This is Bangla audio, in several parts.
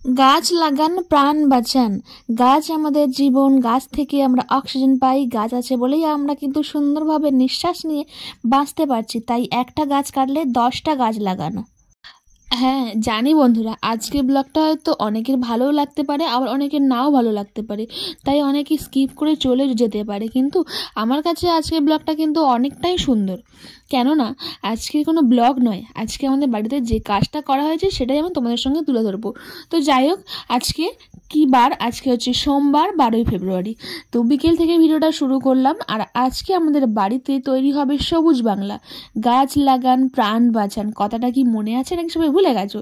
গাছ লাগান প্রাণ বাঁচান। গাছ আমাদের জীবন, গাছ থেকে আমরা অক্সিজেন পাই। গাছ আছে বলেই আমরা কিন্তু সুন্দরভাবে নিঃশ্বাস নিয়ে বাঁচতে পারছি। তাই একটা গাছ কাটলে 10টা গাছ লাগানো। হ্যাঁ জানি বন্ধুরা, আজকের ব্লগটা হয়তো অনেকের ভালোও লাগতে পারে, আবার অনেকের নাও ভালো লাগতে পারে, তাই অনেকে স্কিপ করে চলে যেতে পারে। কিন্তু আমার কাছে আজকের ব্লগটা কিন্তু অনেকটাই সুন্দর, কেননা আজকের কোনো ব্লগ নয়, আজকে আমাদের বাড়িতে যে কাজটা করা হয়েছে সেটাই আমি তোমাদের সঙ্গে তুলে ধরবো। তো যাই হোক, আজকে কি বার? আজকে হচ্ছে সোমবার, 12ই ফেব্রুয়ারি। তো বিকেল থেকে ভিডিওটা শুরু করলাম। আর আজকে আমাদের বাড়িতে তৈরি হবে সবুজ বাংলা। গাছ লাগান প্রাণ বাঁচান, কথাটা কি মনে আছে নাকি সবাই ভুলে গেছো?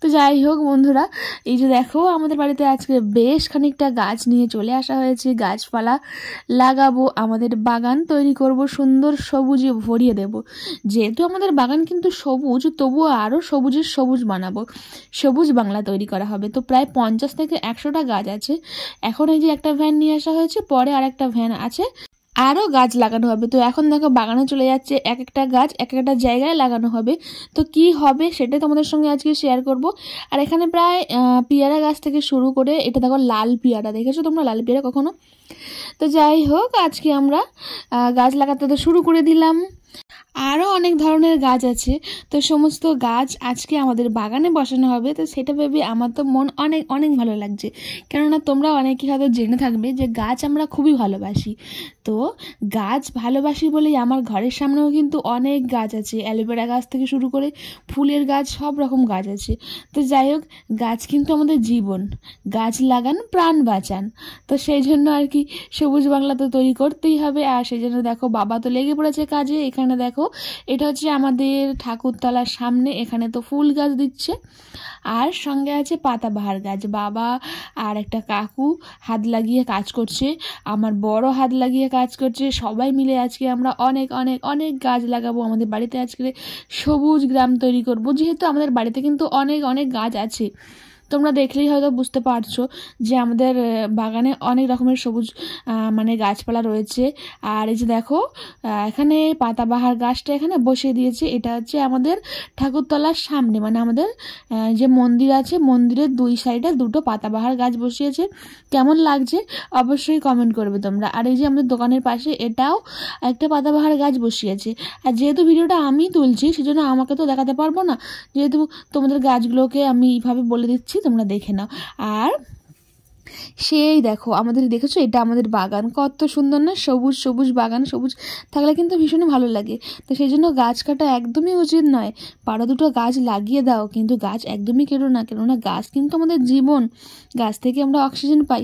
তো যাই হোক বন্ধুরা, এই যে দেখো আমাদের বাড়িতে আজকে বেশ খানিকটা গাছ নিয়ে চলে আসা হয়েছে। গাছপালা লাগাবো, আমাদের বাগান তৈরি করব, সুন্দর সবুজে ভরিয়ে দেব। যেহেতু আমাদের বাগান কিন্তু সবুজ, তবুও আরও সবুজের সবুজ বানাবো, সবুজ বাংলা তৈরি করা হবে। তো প্রায় 50 থেকে 100টা গাছ আছে। এখন এই যে একটা ভ্যান নিয়ে আসা হয়েছে, পরে আর একটা ভ্যান আছে, আরও গাছ লাগানো হবে। তো এখন দেখো বাগানে চলে যাচ্ছে, এক একটা গাছ এক একটা জায়গায় লাগানো হবে। তো কি হবে সেটাই তোমাদের সঙ্গে আজকে শেয়ার করব। আর এখানে প্রায় পেয়ারা গাছ থেকে শুরু করে, এটা দেখো লাল পেয়ারা, দেখেছো তোমরা লাল পেয়ারা কখনো? তো যাই হোক, আজকে আমরা গাছ লাগাতে তো শুরু করে দিলাম। আরও অনেক ধরনের গাছ আছে, তো সমস্ত গাছ আজকে আমাদের বাগানে বসানো হবে। তো সেটা ভেবে আমার তো মন অনেক অনেক ভালো লাগছে, কেননা তোমরা অনেকেই হয়তো জেনে থাকবে যে গাছ আমরা খুবই ভালোবাসি। তো গাছ ভালোবাসি বলেই আমার ঘরের সামনেও কিন্তু অনেক গাছ আছে, অ্যালোভেরা গাছ থেকে শুরু করে ফুলের গাছ, সব রকম গাছ আছে। তো যাই হোক, গাছ কিন্তু আমাদের জীবন। গাছ লাগান প্রাণ বাঁচান। তো সেই জন্য আর কি সবুজ বাংলা তো তৈরি করতেই হবে। আর সেই জন্য দেখো বাবা তো লেগে পড়েছে কাজে। এখানে দেখো, এটা হচ্ছে আমাদের ঠাকুরতলার সামনে, এখানে তো ফুল গাছ দিচ্ছে, আর সঙ্গে আছে পাতাবাহার গাছ। বাবা আর একটা কাকু হাত লাগিয়ে কাজ করছে, আমার বড় হাত লাগিয়ে কাজ করছে। সবাই মিলে আজকে আমরা অনেক অনেক অনেক গাছ লাগাবো। আমাদের বাড়িতে আজকে সবুজ গ্রাম তৈরি করব, যেহেতু আমাদের বাড়িতে কিন্তু অনেক অনেক গাছ আছে। তোমরা দেখলেই হয়তো বুঝতে পারছো যে আমাদের বাগানে অনেক রকমের সবুজ মানে গাছপালা রয়েছে। আর এই যে দেখো, এখানে পাতাবাহার গাছটা এখানে বসিয়ে দিয়েছে। এটা হচ্ছে আমাদের ঠাকুরতলার সামনে, মানে আমাদের যে মন্দির আছে, মন্দিরের 2 সাইডে 2টো পাতাবাহার গাছ বসিয়েছে। কেমন লাগছে অবশ্যই কমেন্ট করবে তোমরা। আর এই যে আমাদের দোকানের পাশে এটাও একটা পাতাবাহার গাছ বসিয়েছে। আর যেহেতু ভিডিওটা আমি তুলছি, সেজন্য আমাকে তো দেখাতে পারবো না, যেহেতু তোমাদের গাছগুলোকে আমি এইভাবে বলে দিচ্ছি, তোমরা দেখে নাও। আর সেই দেখো আমাদের, দেখেছো এটা আমাদের বাগান, কত সুন্দর না? সবুজ সবুজ বাগান, সবুজ থাকলে কিন্তু ভীষণই ভালো লাগে। তো সেই জন্য গাছ কাটা একদমই উচিত নয়। পারো 2টো গাছ লাগিয়ে দাও, কিন্তু গাছ একদমই কেটো না, কেননা গাছ কিন্তু আমাদের জীবন। গাছ থেকে আমরা অক্সিজেন পাই।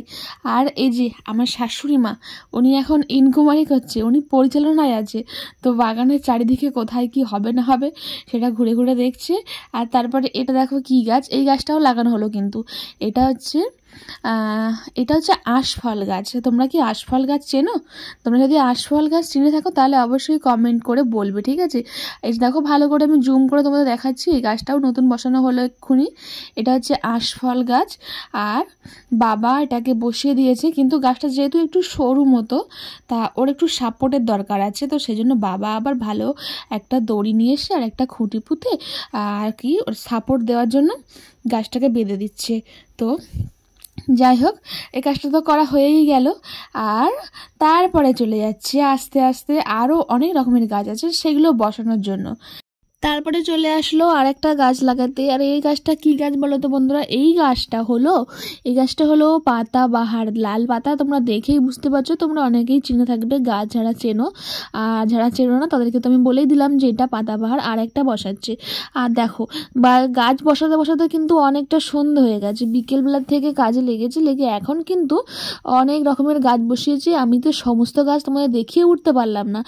আর এই যে আমার শাশুড়ি মা, উনি এখন ইনকুমারি করছে, উনি পরিচালনায় আছে। তো বাগানের চারিদিকে কোথায় কি হবে না হবে সেটা ঘুরে ঘুরে দেখছে। আর তারপরে এটা দেখো কি গাছ, এই গাছটাও লাগানো হলো, কিন্তু এটা হচ্ছে আশফল গাছ। তোমরা কি আশফল গাছ চেনো? তোমরা যদি আশফল গাছ চিনে থাকো তাহলে অবশ্যই কমেন্ট করে বলবে, ঠিক আছে? এই দেখো ভালো করে আমি জুম করে তোমাদের দেখাচ্ছি, এই গাছটাও নতুন বসানো হলো এক্ষুনি। এটা হচ্ছে আশফল গাছ। আর বাবা এটাকে বসিয়ে দিয়েছে, কিন্তু গাছটা যেহেতু একটু সরু মতো, তা ওর একটু সাপোর্টের দরকার আছে। তো সেই জন্য বাবা আবার ভালো একটা দড়ি নিয়ে এসে আর একটা খুঁটি পুঁতে আর কি ওর সাপোর্ট দেওয়ার জন্য গাছটাকে বেঁধে দিচ্ছে। তো যাই হোক, এই কাজটা তো করা হয়েই গেল। আর তারপরে চলে যাচ্ছে আস্তে আস্তে, আরও অনেক রকমের গাছ আছে সেগুলো বসানোর জন্য। তারপরে চলে আসলো আর একটা গাছ লাগাতে। আর এই গাছটা কি গাছ বলো তো বন্ধুরা? এই গাছটা হলো পাতাবাহার, লাল পাতা। তোমরা দেখেই বুঝতে পারছো, তোমরা অনেকেই চিনে থাকবে, গাছ যারা চেনো। আর যারা চেনো না তাদেরকে তো আমি বলেই দিলাম যে এটা পাতাবাহার। আর একটা বসাচ্ছে। আর দেখো গাছ বসাতে বসাতে কিন্তু অনেকটা সন্ধ্যে হয়ে গেছে, বিকেলবেলার থেকে কাজে লেগে এখন কিন্তু অনেক রকমের গাছ বসিয়েছি। আমি তো সমস্ত গাছ তোমাদের দেখিয়ে উঠতে পারলাম না,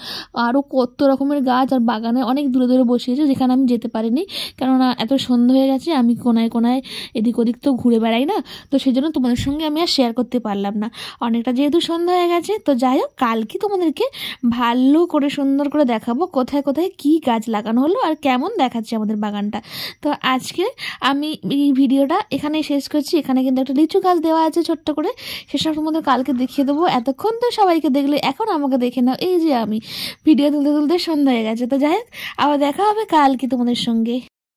আরও কত রকমের গাছ আর বাগানে অনেক দূরে দূরে বসিয়েছে, যেখানে আমি যেতে পারিনি, কেননা এত সন্ধ্যা হয়ে গেছে। আমি কোনায় কোনায় এদিক ওদিক তো ঘুরে বেড়াই না, তো সেই জন্য তোমাদের সঙ্গে আমি আর শেয়ার করতে পারলাম না, অনেকটা যেহেতু সন্ধ্যা হয়ে গেছে। তো যাই হোক, কালকে তোমাদেরকে ভালো করে সুন্দর করে দেখাবো কোথায় কোথায় কি গাছ লাগানো হলো আর কেমন দেখাচ্ছে আমাদের বাগানটা। তো আজকে আমি এই ভিডিওটা এখানেই শেষ করছি। এখানে কিন্তু একটা লিচু গাছ দেওয়া আছে ছোট্ট করে, সেসব তোমাদের কালকে দেখিয়ে দেবো। এতক্ষণ তো সবাইকে দেখলে, এখন আমাকে দেখে নাও। এই যে আমি ভিডিও তুলতে তুলতে সন্ধ্যা হয়ে গেছে। তো যাই হোক, আবার দেখা হবে কালকে তোমাদের সঙ্গে।